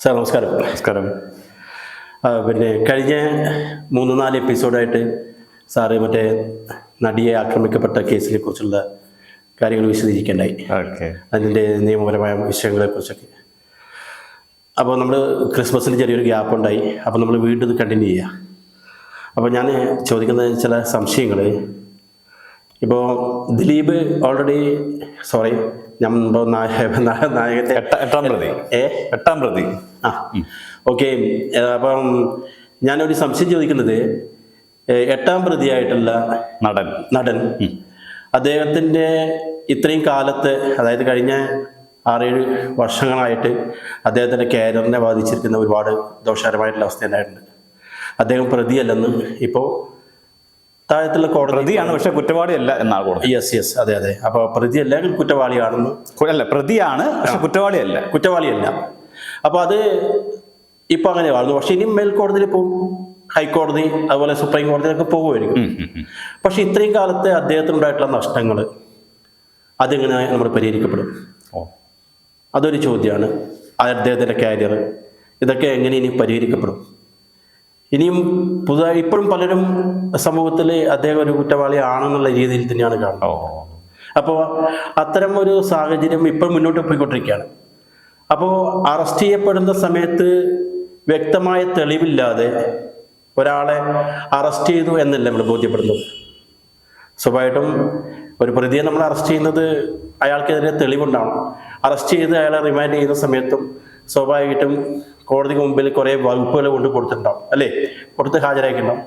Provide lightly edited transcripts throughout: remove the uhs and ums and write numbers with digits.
Sir നമസ്കാരം. നമസ്കാരം. പിന്നെ കഴിഞ്ഞ 3-4 എപ്പിസോഡായിട്ട് സാറ് മറ്റേ നടിയെ ആക്രമിക്കപ്പെട്ട കേസിനെ കുറിച്ചുള്ള കാര്യങ്ങൾ വിശദീകരിക്കേണ്ടായി. അതിൻ്റെ നിയമപരമായ വിഷയങ്ങളെക്കുറിച്ചൊക്കെ. അപ്പോൾ നമ്മൾ ക്രിസ്മസിന് ചെറിയൊരു ഗ്യാപ്പ് ഉണ്ടായി. അപ്പോൾ നമ്മൾ വീണ്ടും ഇത് കണ്ടിന്യൂ ചെയ്യുക. അപ്പോൾ ഞാൻ ചോദിക്കുന്ന ചില സംശയങ്ങൾ, ഇപ്പോൾ ദിലീപ് ഓൾറെഡി നായകത്തെ എട്ടാം പ്രതി ഓക്കെ. അപ്പം ഞാനൊരു സംശയം ചോദിക്കുന്നത്, എട്ടാം പ്രതിയായിട്ടുള്ള നടൻ അദ്ദേഹത്തിൻ്റെ ഇത്രയും കാലത്ത്, അതായത് കഴിഞ്ഞ 6-7 വർഷങ്ങളായിട്ട് അദ്ദേഹത്തിൻ്റെ കരിയറിനെ ബാധിച്ചിരിക്കുന്ന ഒരുപാട് ദോഷകരമായിട്ടുള്ള അവസ്ഥ ഉണ്ടായിട്ടുണ്ട്. അദ്ദേഹം പ്രതിയല്ലെന്ന് ഇപ്പോൾ താഴത്തുള്ള പ്രതിയാണ്, പക്ഷെ കുറ്റവാളിയല്ല എന്നാണ് കോടതി. യെസ്, അതെ. അപ്പോൾ പ്രതിയല്ല, കുറ്റവാളിയാണെന്ന്. അല്ല, പ്രതിയാണ്, പക്ഷെ കുറ്റവാളിയല്ല. അപ്പോൾ അത് ഇപ്പം അങ്ങനെ കാണുന്നു. പക്ഷെ ഇനിയും മേൽക്കോടതിയിൽ പോകും, ഹൈക്കോടതി, അതുപോലെ സുപ്രീം കോടതിയിലൊക്കെ പോകുമായിരിക്കും. പക്ഷെ ഇത്രയും കാലത്തെ അദ്ദേഹത്തിനുണ്ടായിട്ടുള്ള നഷ്ടങ്ങൾ അതെങ്ങനെ നമ്മൾ പരിഹരിക്കപ്പെടും? അതൊരു ചോദ്യമാണ്. അദ്ദേഹത്തിൻ്റെ കരിയർ, ഇതൊക്കെ എങ്ങനെ ഇനി പരിഹരിക്കപ്പെടും? ഇനിയും പുതുതായി ഇപ്പോഴും പലരും സമൂഹത്തിൽ അദ്ദേഹം ഒരു കുറ്റവാളിയാണെന്നുള്ള രീതിയിൽ തന്നെയാണ് കാണുന്നത്. അപ്പോൾ അത്തരം ഒരു സാഹചര്യം ഇപ്പോൾ മുന്നോട്ട് പോയിക്കൊണ്ടിരിക്കുകയാണ്. അപ്പോൾ അറസ്റ്റ് ചെയ്യപ്പെടുന്ന സമയത്ത് വ്യക്തമായ തെളിവില്ലാതെ ഒരാളെ അറസ്റ്റ് ചെയ്തു എന്നല്ല നമ്മൾ ബോധ്യപ്പെടുന്നത്. സ്വാഭാവികമായിട്ടും ഒരു പ്രതിയെ നമ്മൾ അറസ്റ്റ് ചെയ്യുന്നത് അയാൾക്കെതിരെ തെളിവുണ്ടാവണം. അറസ്റ്റ് ചെയ്ത് അയാളെ റിമാൻഡ് ചെയ്യുന്ന സമയത്തും സ്വാഭാവികമായിട്ടും കോടതിക്ക് മുമ്പിൽ കുറേ വകുപ്പുകൾ കൊണ്ട് കൊടുത്തിട്ടുണ്ടാവും, അല്ലേ? കൊടുത്ത് ഹാജരാക്കിയിട്ടുണ്ടാവും.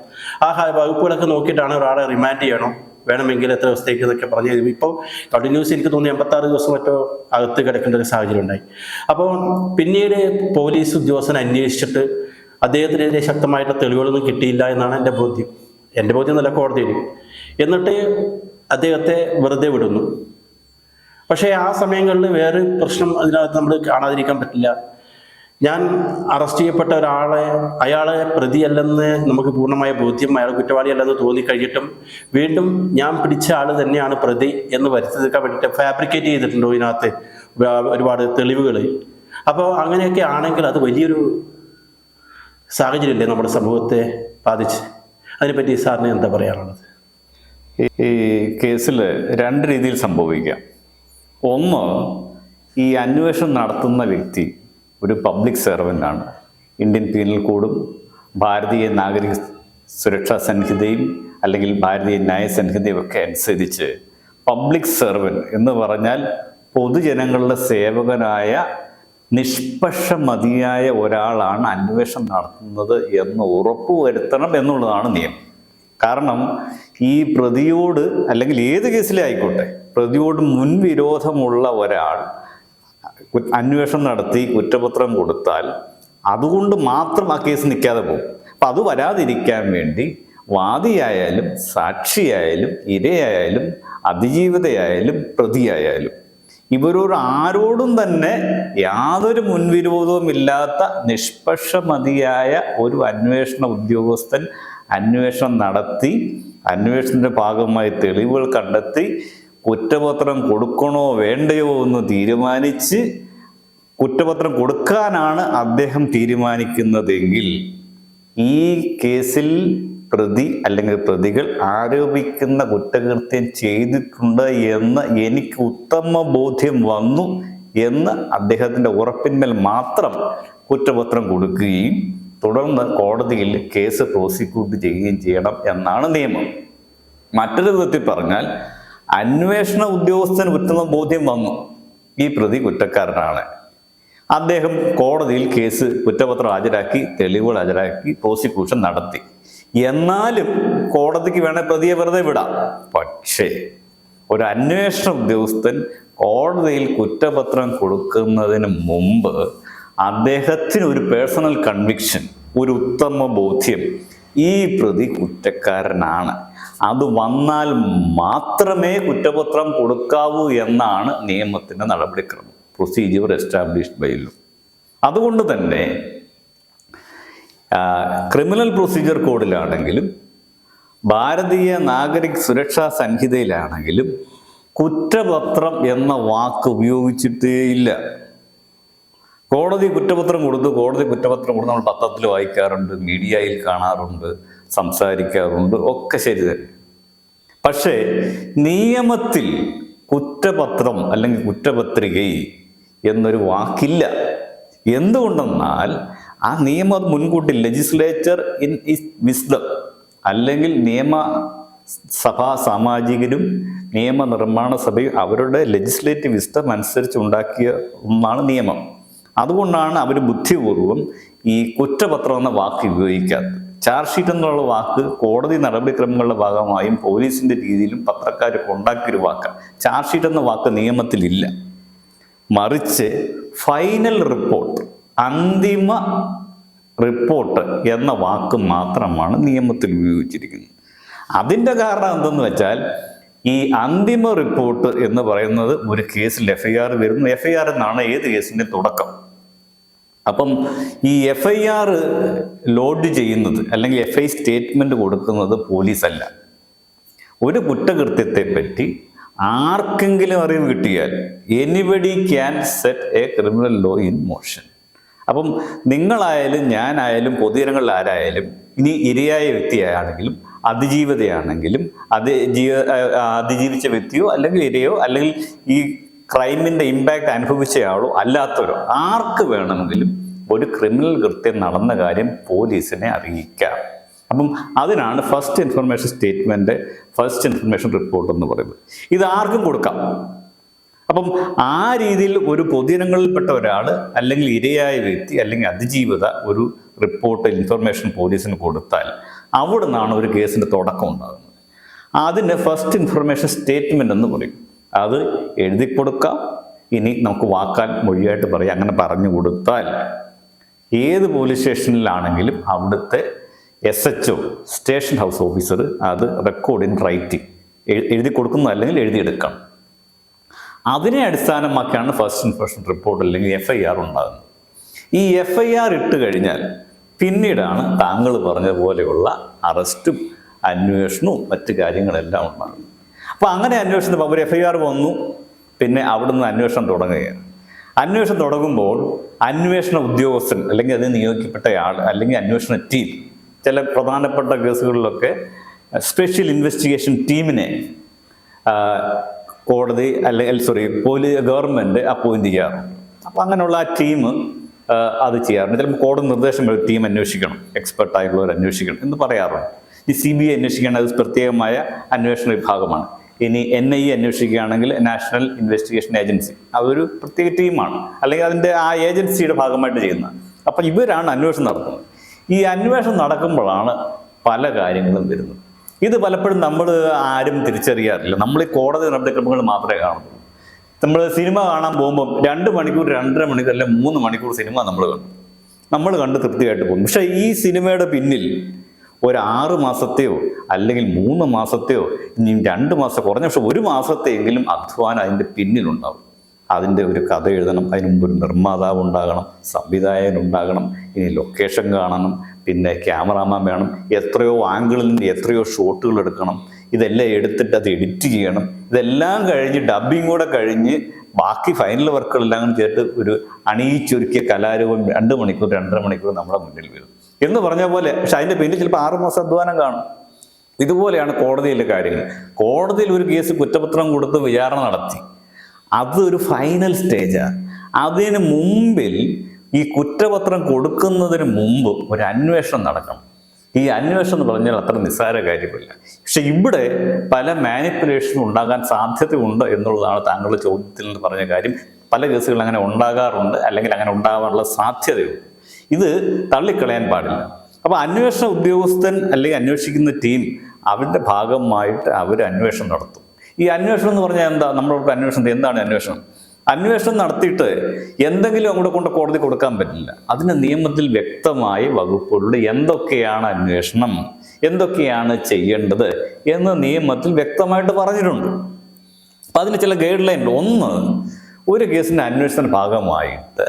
ആ വകുപ്പുകളൊക്കെ നോക്കിയിട്ടാണ് ഒരാളെ റിമാൻഡ് ചെയ്യണം, വേണമെങ്കിൽ എത്ര ദിവസത്തേക്ക് എന്നൊക്കെ പറഞ്ഞ്. ഇപ്പോൾ കണ്ടിന്യൂസ് എനിക്ക് തോന്നി 86 ദിവസം മറ്റോ അകത്ത് കിടക്കേണ്ട ഒരു സാഹചര്യം ഉണ്ടായി. അപ്പോൾ പിന്നീട് പോലീസ് ഉദ്യോഗസ്ഥൻ അന്വേഷിച്ചിട്ട് അദ്ദേഹത്തിനെതിരെ ശക്തമായിട്ടുള്ള തെളിവുകളൊന്നും കിട്ടിയില്ല എന്നാണ് എൻ്റെ ബോധ്യം. എൻ്റെ ബോധ്യം നല്ല കോടതിയിൽ. എന്നിട്ട് അദ്ദേഹത്തെ വെറുതെ വിടുന്നു. പക്ഷേ ആ സമയങ്ങളിൽ വേറെ പ്രശ്നം അതിനകത്ത് നമ്മൾ കാണാതിരിക്കാൻ പറ്റില്ല. ഞാൻ അറസ്റ്റ് ചെയ്യപ്പെട്ട അയാളെ പ്രതിയല്ലെന്ന് നമുക്ക് പൂർണ്ണമായ ബോധ്യം, അയാൾ കുറ്റവാളിയല്ലെന്ന് തോന്നിക്കഴിഞ്ഞിട്ടും വീണ്ടും ഞാൻ പിടിച്ച ആൾ തന്നെയാണ് പ്രതി എന്ന് വരുത്തിയെടുക്കാൻ വേണ്ടിയിട്ട് ഫാബ്രിക്കേറ്റ് ചെയ്തിട്ടുണ്ടോ ഇതിനകത്ത് ഒരുപാട് തെളിവുകൾ. അപ്പോൾ അങ്ങനെയൊക്കെ ആണെങ്കിൽ അത് വലിയൊരു സാഹചര്യമല്ലേ നമ്മുടെ സമൂഹത്തെ ബാധിച്ച്? അതിനെപ്പറ്റി സാറിന് എന്താ പറയാനുള്ളത്? ഈ കേസിൽ 2 രീതിയിൽ സംഭവിക്കാം. ഒന്ന്, ഈ അന്വേഷണം നടത്തുന്ന വ്യക്തി ഒരു പബ്ലിക് സെർവൻ്റാണ്. ഇന്ത്യൻ പീനൽ കോഡും ഭാരതീയ നാഗരിക സുരക്ഷാ സംഹിതയും അല്ലെങ്കിൽ ഭാരതീയ ന്യായ സംഹിതയും ഒക്കെ അനുസരിച്ച് പബ്ലിക് സെർവൻ്റ് എന്ന് പറഞ്ഞാൽ പൊതുജനങ്ങളുടെ സേവകനായ നിഷ്പക്ഷമതിയായ ഒരാളാണ് അന്വേഷണം നടത്തുന്നത് എന്ന് ഉറപ്പുവരുത്തണം എന്നുള്ളതാണ് നിയമം. കാരണം ഈ പ്രതിയോട്, അല്ലെങ്കിൽ ഏത് കേസിലേ ആയിക്കോട്ടെ, പ്രതിയോട് മുൻവിരോധമുള്ള ഒരാൾ അന്വേഷണം നടത്തി കുറ്റപത്രം കൊടുത്താൽ അതുകൊണ്ട് മാത്രം ആ കേസ് നിൽക്കാതെ പോകും. അപ്പം അത് വരാതിരിക്കാൻ വേണ്ടി വാദിയായാലും സാക്ഷിയായാലും ഇരയായാലും അതിജീവിതയായാലും പ്രതിയായാലും ഇവരോട് ആരോടും തന്നെ യാതൊരു മുൻവിരോധവുമില്ലാത്ത നിഷ്പക്ഷമതിയായ ഒരു അന്വേഷണ ഉദ്യോഗസ്ഥൻ അന്വേഷണം നടത്തി അന്വേഷണത്തിൻ്റെ ഭാഗമായി തെളിവുകൾ കണ്ടെത്തി കുറ്റപത്രം കൊടുക്കണോ വേണ്ടയോ എന്ന് തീരുമാനിച്ച് കുറ്റപത്രം കൊടുക്കാനാണ് അദ്ദേഹം തീരുമാനിക്കുന്നതെങ്കിൽ ഈ കേസിൽ പ്രതി അല്ലെങ്കിൽ പ്രതികൾ ആരോപിക്കുന്ന കുറ്റകൃത്യം ചെയ്തിട്ടുണ്ട് എന്ന് എനിക്ക് ഉത്തമ ബോധ്യം വന്നു എന്ന് അദ്ദേഹത്തിൻ്റെ ഉറപ്പിന്മേൽ മാത്രം കുറ്റപത്രം കൊടുക്കുകയും തുടർന്ന് കോടതിയിൽ കേസ് പ്രോസിക്യൂട്ട് ചെയ്യുകയും ചെയ്യണം എന്നാണ് നിയമം. മറ്റൊരു വിധത്തിൽ പറഞ്ഞാൽ, അന്വേഷണ ഉദ്യോഗസ്ഥന് ഉത്തമ ബോധ്യം വന്നു ഈ പ്രതി കുറ്റക്കാരനാണ്, അദ്ദേഹം കോടതിയിൽ കുറ്റപത്രം ഹാജരാക്കി തെളിവുകൾ ഹാജരാക്കി പ്രോസിക്യൂഷൻ നടത്തി. എന്നാലും കോടതിക്ക് വേണേൽ പ്രതിയെ വെറുതെ വിടാം. പക്ഷേ ഒരു അന്വേഷണ ഉദ്യോഗസ്ഥൻ കോടതിയിൽ കുറ്റപത്രം കൊടുക്കുന്നതിന് മുമ്പ് അദ്ദേഹത്തിന് ഒരു പേഴ്സണൽ കൺവിക്ഷൻ, ഒരു ഉത്തമ ബോധ്യം, ഈ പ്രതി കുറ്റക്കാരനാണ്, അത് വന്നാൽ മാത്രമേ കുറ്റപത്രം കൊടുക്കാവൂ എന്നാണ് നിയമത്തിൻ്റെ നടപടിക്രമം, പ്രൊസീജിയർ എസ്റ്റാബ്ലിഷ്ഡ് ബൈ ലോ. അതുകൊണ്ട് തന്നെ ക്രിമിനൽ പ്രൊസീജിയർ കോഡിലാണെങ്കിലും ഭാരതീയ നാഗരിക സുരക്ഷാ സംഹിതയിലാണെങ്കിലും കുറ്റപത്രം എന്ന വാക്ക് ഉപയോഗിച്ചിട്ടേയില്ല. കോടതി കുറ്റപത്രം കൊടുത്തു നമ്മൾ പത്രത്തിൽ വായിക്കാറുണ്ട്, മീഡിയയിൽ കാണാറുണ്ട്, സംസാരിക്കാറുണ്ട്, ഒക്കെ ശരി തന്നെ. പക്ഷേ നിയമത്തിൽ കുറ്റപത്രം അല്ലെങ്കിൽ കുറ്റപത്രിക എന്നൊരു വാക്കില്ല. എന്തുകൊണ്ടെന്നാൽ ആ നിയമം മുൻകൂട്ടി ലെജിസ്ലേച്ചർ ഇൻ ഇസ് വിസ്ഡം അല്ലെങ്കിൽ നിയമസഭാ സാമാജികരും നിയമനിർമ്മാണ സഭയും അവരുടെ ലെജിസ്ലേറ്റീവ് വിസ്ഡം അനുസരിച്ച് ഉണ്ടാക്കിയ ഒന്നാണ് നിയമം. അതുകൊണ്ടാണ് അവർ ബുദ്ധിപൂർവം ഈ കുറ്റപത്രം എന്ന വാക്ക് ഉപയോഗിക്കാത്തത്. ചാർജ് ഷീറ്റ് എന്നുള്ള വാക്ക് കോടതി നടപടിക്രമങ്ങളുടെ ഭാഗമായും പോലീസിന്റെ രീതിയിലും പത്രക്കാരൊക്കെ ഉണ്ടാക്കിയൊരു വാക്കാണ്. ചാർജ് ഷീറ്റ് എന്ന വാക്ക് നിയമത്തിലില്ല. മറിച്ച് ഫൈനൽ റിപ്പോർട്ട്, അന്തിമ റിപ്പോർട്ട് എന്ന വാക്ക് മാത്രമാണ് നിയമത്തിൽ ഉപയോഗിച്ചിരിക്കുന്നത്. അതിൻ്റെ കാരണം എന്തെന്ന് വെച്ചാൽ ഈ അന്തിമ റിപ്പോർട്ട് എന്ന് പറയുന്നത് ഒരു കേസിൽ FIR വരുന്നു. FIR എന്നാണ് ഏത് കേസിൻ്റെ തുടക്കം. അപ്പം ഈ FIR ലോഡ് ചെയ്യുന്നത് അല്ലെങ്കിൽ FI സ്റ്റേറ്റ്മെന്റ് കൊടുക്കുന്നത് പോലീസല്ല. ഒരു കുറ്റകൃത്യത്തെ പറ്റി ആർക്കെങ്കിലും അറിവ് കിട്ടിയാൽ anybody can set A criminal law in motion. അപ്പം നിങ്ങളായാലും ഞാനായാലും പൊതുജനങ്ങളിൽ ആരായാലും, ഇനി ഇരയായ വ്യക്തിയാണെങ്കിലും അതിജീവിതയാണെങ്കിലും അതിജീവിച്ച വ്യക്തിയോ അല്ലെങ്കിൽ ഇരയോ അല്ലെങ്കിൽ ഈ ക്രൈമിന്റെ ഇമ്പാക്റ്റ് അനുഭവിച്ചയാളോ അല്ലാത്തവരോ ആർക്ക് വേണമെങ്കിലും ഒരു ക്രിമിനൽ കൃത്യം നടന്ന കാര്യം പോലീസിനെ അറിയിക്കാം. അപ്പം അതിനാണ് first information statement, first information report എന്ന് പറയുന്നത്. ഇത് ആർക്കും കൊടുക്കാം. അപ്പം ആ രീതിയിൽ ഒരു പൊതുജനങ്ങളിൽപ്പെട്ട ഒരാൾ അല്ലെങ്കിൽ ഇരയായ വ്യക്തി അല്ലെങ്കിൽ അതിജീവിത ഒരു റിപ്പോർട്ട് ഇൻഫർമേഷൻ പോലീസിന് കൊടുത്താൽ അവിടെ നിന്നാണ് ഒരു കേസിൻ്റെ തുടക്കം ഉണ്ടാകുന്നത്. അതിന് ഫസ്റ്റ് ഇൻഫർമേഷൻ സ്റ്റേറ്റ്മെന്റ് എന്ന് പറയും. അത് എഴുതി കൊടുക്കാം. ഇനി നമുക്ക് വാക്കാൽ മൊഴിയായിട്ട് പറയാം. അങ്ങനെ പറഞ്ഞു കൊടുത്താൽ ഏത് പോലീസ് സ്റ്റേഷനിലാണെങ്കിലും അവിടുത്തെ SHO സ്റ്റേഷൻ ഹൗസ് ഓഫീസർ അത് റെക്കോർഡ് ഇൻ റൈറ്റിംഗ് എഴുതി കൊടുക്കുന്നു, അല്ലെങ്കിൽ എഴുതിയെടുക്കണം. അതിനെ അടിസ്ഥാനമാക്കിയാണ് ഫസ്റ്റ് ഇൻഫർമേഷൻ റിപ്പോർട്ട് അല്ലെങ്കിൽ FIR ഉണ്ടാകുന്നത്. ഈ FIR ഇട്ട് കഴിഞ്ഞാൽ പിന്നീടാണ് താങ്കൾ പറഞ്ഞ പോലെയുള്ള അറസ്റ്റും അന്വേഷണവും മറ്റു കാര്യങ്ങളെല്ലാം ഉണ്ടാകുന്നത്. അപ്പോൾ അങ്ങനെ അന്വേഷണം ഒരു FIR വന്നു, പിന്നെ അവിടുന്ന് അന്വേഷണം തുടങ്ങുകയാണ്. അന്വേഷണം തുടങ്ങുമ്പോൾ അന്വേഷണ ഉദ്യോഗസ്ഥൻ അല്ലെങ്കിൽ അതിന് നിയോഗിക്കപ്പെട്ടയാൾ അല്ലെങ്കിൽ അന്വേഷണ ടീം, ചില പ്രധാനപ്പെട്ട കേസുകളിലൊക്കെ സ്പെഷ്യൽ ഇൻവെസ്റ്റിഗേഷൻ ടീമിനെ കോടതി അല്ലെങ്കിൽ ഗവൺമെൻറ് അപ്പോയിന്റ് ചെയ്യാറുണ്ട്. അപ്പോൾ അങ്ങനെയുള്ള ആ ടീം അത് ചെയ്യാറുണ്ട്. ചിലപ്പോൾ കോടതി നിർദ്ദേശം ടീം അന്വേഷിക്കണം, എക്സ്പെർട്ടായിട്ടുള്ളവർ അന്വേഷിക്കണം എന്ന് പറയാറുണ്ട്. ഈ CBI അന്വേഷിക്കണം, അത് പ്രത്യേകമായ അന്വേഷണ വിഭാഗമാണ്. ഇനി NIA അന്വേഷിക്കുകയാണെങ്കിൽ നാഷണൽ ഇൻവെസ്റ്റിഗേഷൻ ഏജൻസി, അതൊരു പ്രത്യേക ടീമാണ്, അല്ലെങ്കിൽ അതിൻ്റെ ആ ഏജൻസിയുടെ ഭാഗമായിട്ട് ചെയ്യുന്നത്. അപ്പം ഇവരാണ് അന്വേഷണം നടത്തുന്നത്. ഈ അന്വേഷണം നടക്കുമ്പോഴാണ് പല കാര്യങ്ങളും വരുന്നത്. ഇത് പലപ്പോഴും നമ്മൾ ആരും തിരിച്ചറിയാറില്ല. നമ്മൾ ഈ കോടതി നടപടിക്രമങ്ങൾ മാത്രമേ കാണുള്ളൂ. നമ്മൾ സിനിമ കാണാൻ പോകുമ്പോൾ 2 മണിക്കൂർ 2.5 മണിക്കൂർ അല്ലെങ്കിൽ 3 മണിക്കൂർ സിനിമ നമ്മൾ കണ്ട് തൃപ്തിയായിട്ട് പോകും. പക്ഷേ ഈ സിനിമയുടെ പിന്നിൽ ഒരു 6 മാസത്തെയോ അല്ലെങ്കിൽ 3 മാസത്തെയോ ഇനി 2 മാസം, കുറഞ്ഞ പക്ഷെ 1 മാസത്തെയെങ്കിലും അധ്വാനം അതിൻ്റെ പിന്നിലുണ്ടാവും. അതിൻ്റെ ഒരു കഥ എഴുതണം, അതിന് മുമ്പ് ഒരു നിർമ്മാതാവ് ഉണ്ടാകണം, സംവിധായകൻ ഉണ്ടാകണം, ഇനി ലൊക്കേഷൻ കാണണം, പിന്നെ ക്യാമറാമാൻ വേണം, എത്രയോ ആംഗിളിൽ നിന്ന് എത്രയോ ഷോട്ടുകൾ എടുക്കണം, ഇതെല്ലാം എടുത്തിട്ട് അത് എഡിറ്റ് ചെയ്യണം. ഇതെല്ലാം കഴിഞ്ഞ് ഡബ്ബിങ് കൂടെ കഴിഞ്ഞ് ബാക്കി ഫൈനൽ വർക്കുകളെല്ലാം ചെയ്തിട്ട് ഒരു അണിയിച്ചൊരുക്കിയ കലാരൂപം 2 മണിക്കൂർ 2.5 മണിക്കൂർ നമ്മുടെ മുന്നിൽ വരും എന്ന് പറഞ്ഞ പോലെ. പക്ഷെ അതിൻ്റെ പിന്നിൽ ചിലപ്പോൾ 6 മാസം അധ്വാനം കാണും. ഇതുപോലെയാണ് കോടതിയിലെ കാര്യങ്ങൾ. കോടതിയിൽ ഒരു കേസ് കുറ്റപത്രം കൊടുത്ത് വിചാരണ നടത്തി, അതൊരു ഫൈനൽ സ്റ്റേജാണ്. അതിന് മുമ്പിൽ ഈ കുറ്റപത്രം കൊടുക്കുന്നതിന് മുമ്പ് ഒരു അന്വേഷണം നടക്കണം. ഈ അന്വേഷണം എന്ന് പറഞ്ഞാൽ അത്ര നിസ്സാര കാര്യമില്ല. പക്ഷെ ഇവിടെ പല മാനിപ്പുലേഷനും ഉണ്ടാകാൻ സാധ്യതയുണ്ട് എന്നുള്ളതാണ് താങ്കളുടെ ചോദ്യത്തിൽ നിന്ന് പറഞ്ഞ കാര്യം. പല കേസുകളിൽ അങ്ങനെ ഉണ്ടാകാറുണ്ട്, അല്ലെങ്കിൽ അങ്ങനെ ഉണ്ടാകാനുള്ള സാധ്യതയുണ്ട്. ഇത് തള്ളിക്കളയാൻ പാടില്ല. അപ്പോൾ അന്വേഷണ ഉദ്യോഗസ്ഥൻ അല്ലെങ്കിൽ അന്വേഷിക്കുന്ന ടീം അവരുടെ ഭാഗമായിട്ട് അവർ അന്വേഷണം നടത്തും. ഈ അന്വേഷണം എന്ന് പറഞ്ഞാൽ എന്താ? നമ്മളോട് അന്വേഷണം എന്താണ് അന്വേഷണം? അന്വേഷണം നടത്തിയിട്ട് എന്തെങ്കിലും അങ്ങോട്ട് കൊണ്ട് കോടതി കൊടുക്കാൻ പറ്റില്ല. അതിന് നിയമത്തിൽ വ്യക്തമായ വകുപ്പുകളുണ്ട്. എന്തൊക്കെയാണ് അന്വേഷണം, എന്തൊക്കെയാണ് ചെയ്യേണ്ടത് എന്ന് നിയമത്തിൽ വ്യക്തമായിട്ട് പറഞ്ഞിട്ടുണ്ട്. അപ്പം അതിന് ചില ഗൈഡ് ലൈൻ ഉണ്ട്. ഒന്ന്, ഒരു കേസിൻ്റെ അന്വേഷണ ഭാഗമായിട്ട്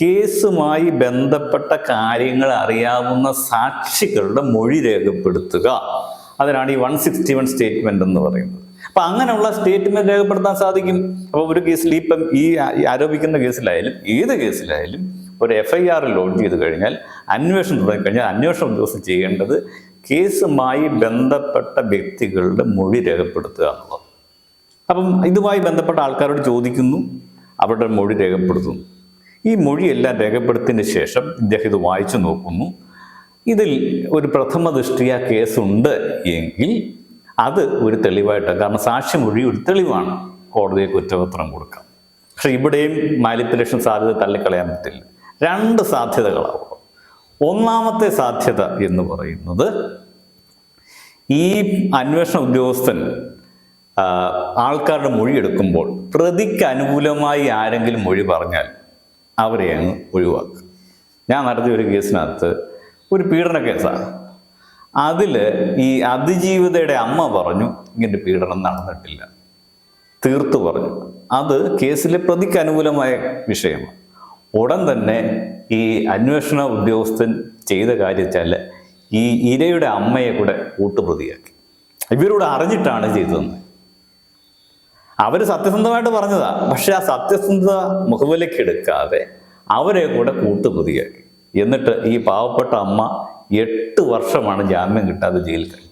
കേസുമായി ബന്ധപ്പെട്ട കാര്യങ്ങൾ അറിയാവുന്ന സാക്ഷികളുടെ മൊഴി രേഖപ്പെടുത്തുക. അതിനാണ് ഈ 161 സ്റ്റേറ്റ്മെന്റ് എന്ന് പറയുന്നത്. അപ്പം അങ്ങനെയുള്ള സ്റ്റേറ്റ്മെന്റ് രേഖപ്പെടുത്താൻ സാധിക്കും. അപ്പോൾ ഒരു കേസിൽ ഇപ്പം ഈ ആരോപിക്കുന്ന കേസിലായാലും ഏത് കേസിലായാലും ഒരു FIR ലോഡ് ചെയ്ത് കഴിഞ്ഞാൽ അന്വേഷണം തുടങ്ങിക്കഴിഞ്ഞാൽ അന്വേഷണ ഉദ്യോഗസ്ഥൻ ചെയ്യേണ്ടത് കേസുമായി ബന്ധപ്പെട്ട വ്യക്തികളുടെ മൊഴി രേഖപ്പെടുത്തുക എന്നുള്ളത്. അപ്പം ഇതുമായി ബന്ധപ്പെട്ട ആൾക്കാരോട് ചോദിക്കുന്നു, അവരുടെ മൊഴി രേഖപ്പെടുത്തുന്നു. ഈ മൊഴിയെല്ലാം രേഖപ്പെടുത്തിയതിന് ശേഷം ഇദ്ദേഹം ഇത് വായിച്ചു നോക്കുന്നു. ഇതിൽ ഒരു പ്രഥമ ദൃഷ്ടിയ കേസുണ്ട് എങ്കിൽ അത് ഒരു തെളിവായിട്ടാണ്. കാരണം സാക്ഷിമൊഴി ഒരു തെളിവാണ്, കോടതിയെ കുറ്റപത്രം കൊടുക്കാം. പക്ഷെ ഇവിടെയും മാനിപ്പുലേഷൻ സാധ്യത തള്ളിക്കളയാൻ പറ്റില്ല. 2 സാധ്യതകളാവും. ഒന്നാമത്തെ സാധ്യത എന്ന് പറയുന്നത്, ഈ അന്വേഷണ ഉദ്യോഗസ്ഥൻ ആൾക്കാരുടെ മൊഴി എടുക്കുമ്പോൾ പ്രതിക്ക് അനുകൂലമായി ആരെങ്കിലും മൊഴി പറഞ്ഞാൽ അവരെ അങ്ങ് ഒഴിവാക്കുക. ഞാൻ നടത്തിയ ഒരു കേസിനകത്ത് ഒരു പീഡന കേസാണ്. അതിൽ ഈ അതിജീവിതയുടെ അമ്മ പറഞ്ഞു ഇങ്ങനെ പീഡനം നടന്നിട്ടില്ല, തീർത്തു പറഞ്ഞു. അത് കേസിലെ പ്രതിക്ക് അനുകൂലമായ വിഷയമാണ്. ഉടൻ തന്നെ ഈ അന്വേഷണ ഉദ്യോഗസ്ഥൻ ചെയ്ത കാര്യം വെച്ചാൽ ഈ ഇരയുടെ അമ്മയെ കൂടെ കൂട്ടുപ്രതിയാക്കി. ഇവരോട് അറിഞ്ഞിട്ടാണ് ചെയ്തതെന്ന്. അവർ സത്യസന്ധമായിട്ട് പറഞ്ഞതാ, പക്ഷെ ആ സത്യസന്ധത മുഖവിലേക്ക് എടുക്കാതെ അവരെ കൂടെ കൂട്ടുപ്രതിയാക്കി. എന്നിട്ട് ഈ പാവപ്പെട്ട അമ്മ 8 വർഷമാണ് ജാമ്യം കിട്ടാതെ ജയിലിൽ കഴിഞ്ഞു.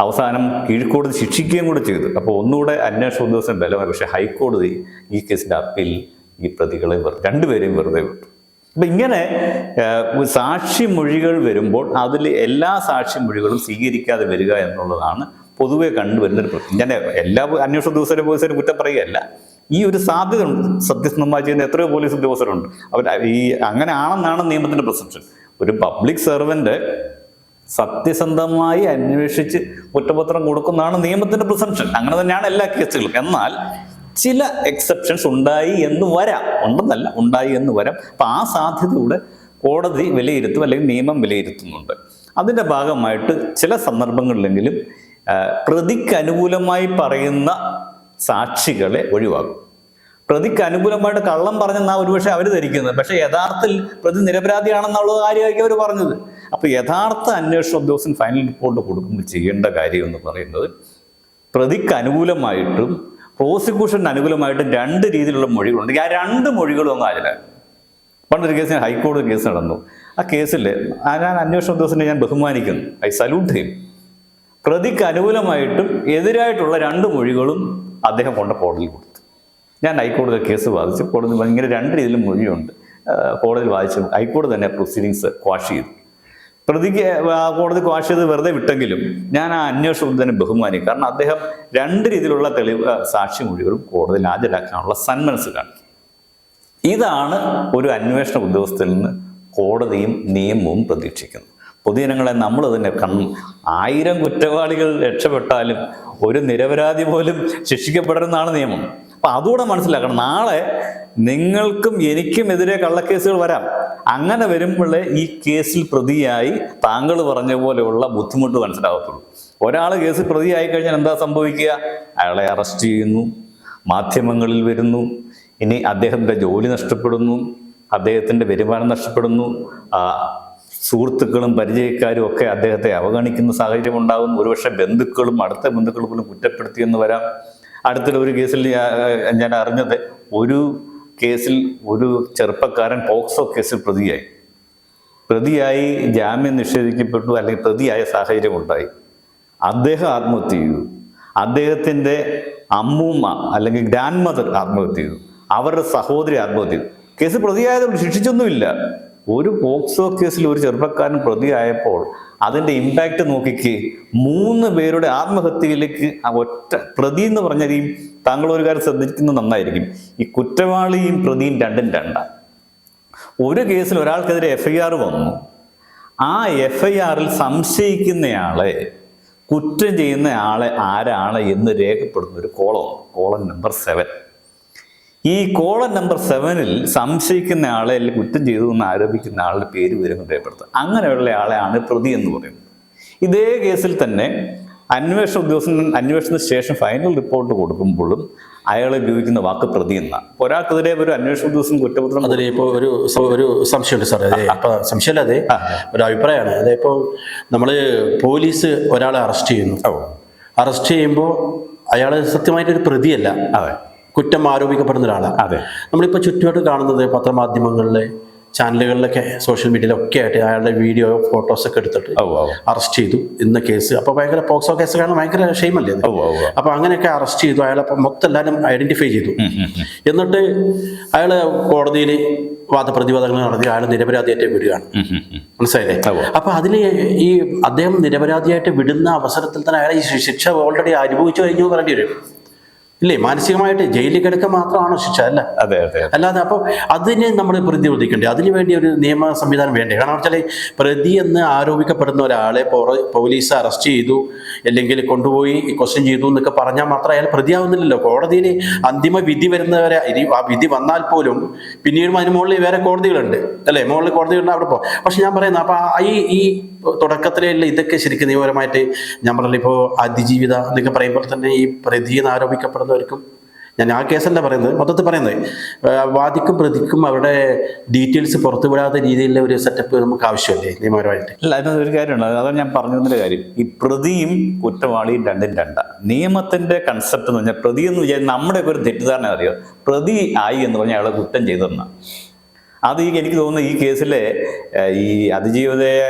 അവസാനം കീഴ്ക്കോടതി ശിക്ഷിക്കുകയും കൂടെ ചെയ്തു. അപ്പോൾ ഒന്നുകൂടെ അന്വേഷണ ഉദ്യോഗസ്ഥൻ ബലമായി. പക്ഷേ ഹൈക്കോടതി ഈ കേസിൻ്റെ അപ്പീൽ ഈ പ്രതികളെ രണ്ടുപേരെയും വെറുതെ വിട്ടു. അപ്പം ഇങ്ങനെ സാക്ഷിമൊഴികൾ വരുമ്പോൾ അതിൽ എല്ലാ സാക്ഷിമൊഴികളും സ്വീകരിക്കാതെ വരിക എന്നുള്ളതാണ് പൊതുവെ കണ്ടുവരുന്നൊരു പ്രശ്നം. ഞാൻ എല്ലാ അന്വേഷണ ഉദ്യോഗസ്ഥരെ പോലീസിനെ കുറ്റം പറയുകയല്ല. ഈ ഒരു സാധ്യത ഉണ്ട്. സത്യസന്ധമായി ചെയ്യുന്ന എത്രയോ പോലീസ് ഉദ്യോഗസ്ഥരുണ്ട്. അവർ ഈ അങ്ങനെ ആണെന്നാണ് നിയമത്തിൻ്റെ പ്രിസംപ്ഷൻ. ഒരു പബ്ലിക് സെർവൻ്റ് സത്യസന്ധമായി അന്വേഷിച്ച് കുറ്റപത്രം കൊടുക്കുന്നതാണ് നിയമത്തിൻ്റെ പ്രിസംപ്ഷൻ. അങ്ങനെ തന്നെയാണ് എല്ലാ കേസുകളും. എന്നാൽ ചില എക്സെപ്ഷൻസ് ഉണ്ടായി എന്ന് വരാം, ഉണ്ടെന്നല്ല, ഉണ്ടായി എന്ന് വരാം. അപ്പം ആ സാധ്യതയുടെ കോടതി വിലയിരുത്തും, അല്ലെങ്കിൽ നിയമം വിലയിരുത്തുന്നുണ്ട്. അതിൻ്റെ ഭാഗമായിട്ട് ചില സന്ദർഭങ്ങളിലെങ്കിലും പ്രതിക്ക് അനുകൂലമായി പറയുന്ന സാക്ഷികളെ ഒഴിവാക്കും. പ്രതിക്ക് അനുകൂലമായിട്ട് കള്ളം പറഞ്ഞെന്നാണ് ഒരുപക്ഷെ അവർ ധരിക്കുന്നത്. പക്ഷേ യഥാർത്ഥത്തിൽ പ്രതി നിരപരാധിയാണെന്നുള്ള കാര്യമായിരിക്കും അവർ പറഞ്ഞത്. അപ്പോൾ യഥാർത്ഥ അന്വേഷണ ഉദ്യോഗസ്ഥൻ ഫൈനൽ റിപ്പോർട്ട് കൊടുക്കുമ്പോൾ ചെയ്യേണ്ട കാര്യം എന്ന് പറയുന്നത്, പ്രതിക്ക് അനുകൂലമായിട്ടും പ്രോസിക്യൂഷന് അനുകൂലമായിട്ടും 2 രീതിയിലുള്ള മൊഴികളുണ്ട്. ആ 2 മൊഴികളും അങ്ങ് ഹാജരാക്കും. പണ്ടൊരു കേസിന് ഹൈക്കോടതി കേസ് നടന്നു. ആ കേസിൽ ഞാൻ അന്വേഷണ ഉദ്യോഗസ്ഥനെ ഞാൻ ബഹുമാനിക്കുന്നു, ഐ സല്യൂട്ട് ഹിം. പ്രതിക്ക് അനുകൂലമായിട്ടും എതിരായിട്ടുള്ള 2 മൊഴികളും അദ്ദേഹം കൊണ്ട് കോടതിയിൽ കൊടുത്തു. ഞാൻ ഹൈക്കോടതി കേസ് വാദിച്ചു. കോടതി ഇങ്ങനെ 2 രീതിയിലും മൊഴിയുണ്ട്. കോടതിയിൽ വാദിച്ചു. ഹൈക്കോടതി തന്നെ പ്രൊസീഡിങ്സ് ക്വാഷ് ചെയ്തു. പ്രതിക്ക് കോടതി ക്വാഷ് ചെയ്ത് വെറുതെ വിട്ടെങ്കിലും ഞാൻ ആ അന്വേഷണ ഉദ്യോഗസ്ഥനെ ബഹുമാനിക്കും. കാരണം അദ്ദേഹം 2 രീതിയിലുള്ള തെളിവ് സാക്ഷിമൊഴികളും കോടതിയിൽ ഹാജരാക്കാനുള്ള സന്മനസ് കാണിക്കും. ഇതാണ് ഒരു അന്വേഷണ ഉദ്യോഗസ്ഥരിൽ നിന്ന് കോടതിയും നിയമവും പ്രതീക്ഷിക്കുന്നത്. പൊതുജനങ്ങളെ നമ്മൾ തന്നെ 1000 കുറ്റവാളികൾ രക്ഷപ്പെട്ടാലും ഒരു നിരപരാധി പോലും ശിക്ഷിക്കപ്പെടരുന്നതാണ് നിയമം. അപ്പം അതുകൂടെ മനസ്സിലാക്കണം. നാളെ നിങ്ങൾക്കും എനിക്കും എതിരെ കള്ളക്കേസുകൾ വരാം. അങ്ങനെ വരുമ്പോഴേ ഈ കേസിൽ പ്രതിയായി താങ്കൾ പറഞ്ഞ പോലെയുള്ള ബുദ്ധിമുട്ട് മനസ്സിലാകത്തുള്ളൂ. ഒരാൾ കേസിൽ പ്രതിയായി കഴിഞ്ഞാൽ എന്താ സംഭവിക്കുക? അയാളെ അറസ്റ്റ് ചെയ്യുന്നു, മാധ്യമങ്ങളിൽ വരുന്നു, ഇനി അദ്ദേഹത്തിൻ്റെ ജോലി നഷ്ടപ്പെടുന്നു, അദ്ദേഹത്തിൻ്റെ വരുമാനം നഷ്ടപ്പെടുന്നു, സുഹൃത്തുക്കളും പരിചയക്കാരും ഒക്കെ അദ്ദേഹത്തെ അവഗണിക്കുന്ന സാഹചര്യം ഉണ്ടാകുന്നു. ഒരുപക്ഷെ ബന്ധുക്കളും അടുത്ത ബന്ധുക്കളും പോലും കുറ്റപ്പെടുത്തിയെന്ന് വരാം. അടുത്തൊരു ഒരു കേസിൽ ഞാൻ അറിഞ്ഞത്, ഒരു കേസിൽ ഒരു ചെറുപ്പക്കാരൻ പോക്സോ കേസിൽ പ്രതിയായി ജാമ്യം നിഷേധിക്കപ്പെട്ടു, അല്ലെങ്കിൽ പ്രതിയായ സാഹചര്യം ഉണ്ടായി. അദ്ദേഹം ആത്മഹത്യ ചെയ്തു. അദ്ദേഹത്തിൻ്റെ അമ്മൂമ്മ അല്ലെങ്കിൽ ഗ്രാൻഡ് മദർ ആത്മഹത്യ ചെയ്തു. അവരുടെ സഹോദരി ആത്മഹത്യ ചെയ്തു. കേസ് പ്രതിയായത് ശിക്ഷിച്ചൊന്നുമില്ല. ഒരു പോക്സോ കേസിൽ ഒരു ചെറുപ്പക്കാരൻ പ്രതിയായപ്പോൾ അതിൻ്റെ ഇമ്പാക്റ്റ് നോക്കിക്ക് 3 പേരുടെ ആത്മഹത്യയിലേക്ക് ആ ഒറ്റ പ്രതി എന്ന് പറഞ്ഞാൽ, ഈ താങ്കൾ ഒരു കാര്യം ശ്രദ്ധിക്കുന്നത് നന്നായിരിക്കും, ഈ കുറ്റവാളിയും പ്രതിയും 2ഉം 2. ഒരു കേസിൽ ഒരാൾക്കെതിരെ FIR വന്നു. ആ FIRൽ സംശയിക്കുന്നയാളെ, കുറ്റം ചെയ്യുന്ന ആളെ ആരാണ് എന്ന് രേഖപ്പെടുത്തുന്ന ഒരു കോളം നമ്പർ 7. ഈ കോളം നമ്പർ 7ൽ സംശയിക്കുന്ന ആളെ, അല്ലെങ്കിൽ കുറ്റം ചെയ്തു എന്ന് ആരോപിക്കുന്ന ആളുടെ പേര് വരും രേഖപ്പെടുത്തുക. അങ്ങനെയുള്ള ആളെയാണ് പ്രതി എന്ന് പറയുന്നത്. ഇതേ കേസിൽ തന്നെ അന്വേഷണ ഉദ്യോഗസ്ഥൻ അന്വേഷണത്തിന് ശേഷം ഫൈനൽ റിപ്പോർട്ട് കൊടുക്കുമ്പോഴും അയാൾ ഉപയോഗിക്കുന്ന വാക്ക് പ്രതി എന്നാണ്. ഒരാൾക്കെതിരെ ഒരു അന്വേഷണ ഉദ്യോഗസ്ഥൻ കുറ്റപത്രം, അതിൽ ഇപ്പോൾ ഒരു സംശയമുണ്ട് സാർ. അതെ, അപ്പോൾ സംശയമില്ലാതെ ഒരു അഭിപ്രായമാണ്. അതിപ്പോൾ നമ്മൾ പോലീസ് ഒരാളെ അറസ്റ്റ് ചെയ്യുന്നു. അറസ്റ്റ് ചെയ്യുമ്പോൾ അയാൾ സത്യമായിട്ടൊരു പ്രതിയല്ല, കുറ്റം ആരോപിക്കപ്പെടുന്ന ഒരാളാണ്. അതെ, നമ്മളിപ്പോൾ ചുറ്റുപാട് കാണുന്നത് പത്രമാധ്യമങ്ങളിലെ ചാനലുകളിലൊക്കെ സോഷ്യൽ മീഡിയയിലൊക്കെ ആയിട്ട് അയാളുടെ വീഡിയോ ഫോട്ടോസൊക്കെ എടുത്തിട്ട് അറസ്റ്റ് ചെയ്തു ഇന്ന കേസ്. അപ്പോൾ ഭയങ്കര പോക്സോ കേസ് കാരണം ഭയങ്കര ഷെയിമല്ലേ അത്. അപ്പോൾ അങ്ങനെയൊക്കെ അറസ്റ്റ് ചെയ്തു അയാളെ. അപ്പം മൊത്തം എല്ലാവരും ഐഡന്റിഫൈ ചെയ്തു. എന്നിട്ട് അയാൾ കോടതിയിൽ വാദപ്രതിവാദങ്ങൾ നടത്തി അയാൾ നിരപരാധിയായിട്ട് വിടുകയാണ്. മനസ്സിലായില്ലേ? അപ്പൊ അതിൽ ഈ അദ്ദേഹം നിരപരാധിയായിട്ട് വിടുന്ന അവസരത്തിൽ തന്നെ അയാൾ ഈ ശിക്ഷ ഓൾറെഡി അനുഭവിച്ചു കഴിഞ്ഞു പറയേണ്ടി വരും. ഇല്ലേ? മാനസികമായിട്ട് ജയിലിൽ കിടക്കുക മാത്രമാണോ ശിക്ഷ? അല്ല. അല്ലാതെ അപ്പോൾ അതിനെ നമ്മൾ പ്രതിരോധിക്കേണ്ടത്, അതിനു വേണ്ടി ഒരു നിയമ സംവിധാനം വേണ്ടേ? കാരണം വെച്ചാൽ പ്രതി എന്ന് ആരോപിക്കപ്പെടുന്ന ഒരാളെ പോലീസ് അറസ്റ്റ് ചെയ്തു അല്ലെങ്കിൽ കൊണ്ടുപോയി ക്വസ്റ്റ്യൻ ചെയ്തു എന്നൊക്കെ പറഞ്ഞാൽ മാത്രം അയാൾ പ്രതിയാവുന്നില്ലല്ലോ. കോടതിയിൽ അന്തിമ വിധി വരുന്നവരെ, ആ വിധി വന്നാൽ പോലും പിന്നീട് അതിന് മുകളിൽ വേറെ കോടതികളുണ്ട് അല്ലേ? മുകളിൽ കോടതികളുണ്ട്, അവിടെ പോകും. പക്ഷെ ഞാൻ പറയുന്നത് അപ്പൊ ഈ തുടക്കത്തിലുള്ള ഇതൊക്കെ ശരിക്കും നിയമപരമായിട്ട് ഞാൻ പറഞ്ഞില്ല. ഇപ്പോൾ അതിജീവിത എന്നൊക്കെ പറയുമ്പോൾ തന്നെ ഈ പ്രതിയെന്ന് ആരോപിക്കപ്പെടുന്നവർക്കും, ഞാൻ ആ കേസല്ല പറയുന്നത്, മൊത്തത്തിൽ പറയുന്നത്, വാദിക്കും പ്രതിക്കും അവരുടെ ഡീറ്റെയിൽസ് പുറത്തു വിടാത്ത രീതിയിലുള്ള ഒരു സെറ്റപ്പ് നമുക്ക് ആവശ്യമല്ലേ നിയമപരമായിട്ട്? അല്ല, അതിനൊരു കാര്യമുണ്ട്. അതാണ് ഞാൻ പറഞ്ഞു തന്നൊരു കാര്യം. ഈ പ്രതിയും കുറ്റവാളിയും രണ്ടും രണ്ടാ. നിയമത്തിന്റെ കൺസെപ്റ്റ് എന്ന് പറഞ്ഞാൽ പ്രതി എന്ന് വിചാരിച്ചാൽ നമ്മുടെയൊക്കെ ഒരു തെറ്റിദ്ധാരണ അറിയാം. പ്രതി ആയി എന്ന് പറഞ്ഞാൽ അയാളെ കുറ്റം ചെയ്തെന്നാ. അത് എനിക്ക് തോന്നുന്നു ഈ കേസിലെ ഈ അതിജീവിതയെ